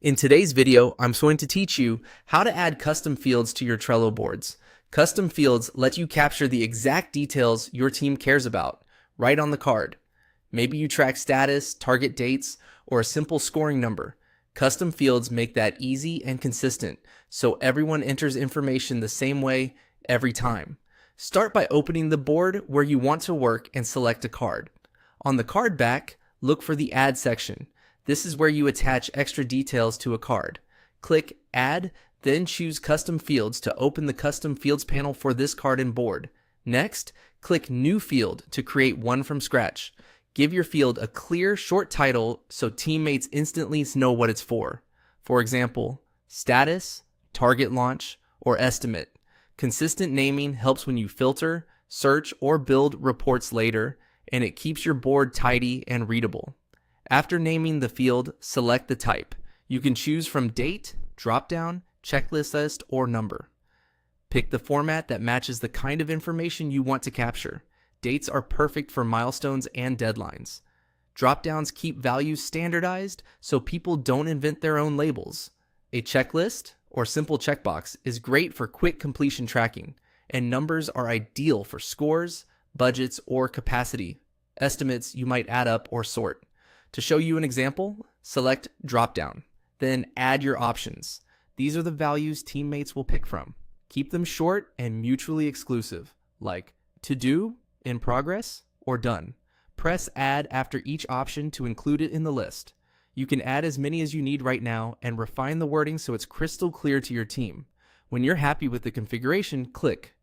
In today's video, I'm going to teach you how to add custom fields to your Trello boards. Custom fields let you capture the exact details your team cares about, right on the card. Maybe you track status, target dates, or a simple scoring number. Custom fields make that easy and consistent, so everyone enters information the same way every time. Start by opening the board where you want to work and select a card. On the card back, look for the Add section. This is where you attach extra details to a card. Click Add, then choose Custom Fields to open the Custom Fields panel for this card and board. Next, click New Field to create one from scratch. Give your field a clear, short title so teammates instantly know what it's for. For example, Status, Target Launch, or Estimate. Consistent naming helps when you filter, search, or build reports later, and it keeps your board tidy and readable. After naming the field, select the type. You can choose from date, dropdown, checklist list, or number. Pick the format that matches the kind of information you want to capture. Dates are perfect for milestones and deadlines. Dropdowns keep values standardized so people don't invent their own labels. A checklist or simple checkbox is great for quick completion tracking, and numbers are ideal for scores, budgets, or capacity estimates you might add up or sort. To show you an example, select Dropdown, then add your options. These are the values teammates will pick from. Keep them short and mutually exclusive, like To Do, In Progress, or Done. Press Add after each option to include it in the list. You can add as many as you need right now and refine the wording so it's crystal clear to your team. When you're happy with the configuration, click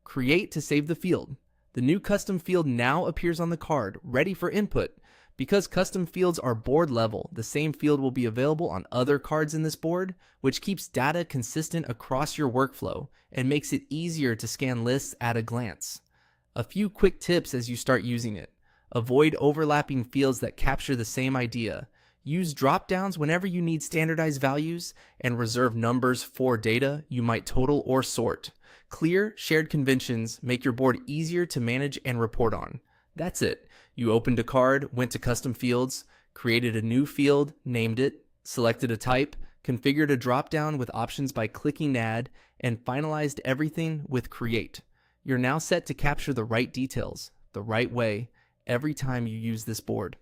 Create to save the field. The new custom field now appears on the card, ready for input. Because custom fields are board level, the same field will be available on other cards in this board, which keeps data consistent across your workflow and makes it easier to scan lists at a glance. A few quick tips as you start using it. Avoid overlapping fields that capture the same idea. Use dropdowns whenever you need standardized values, and reserve numbers for data you might total or sort. Clear, shared conventions make your board easier to manage and report on. That's it. You opened a card, went to custom fields, created a new field, named it, selected a type, configured a dropdown with options by clicking Add, and finalized everything with Create. You're now set to capture the right details, the right way, every time you use this board.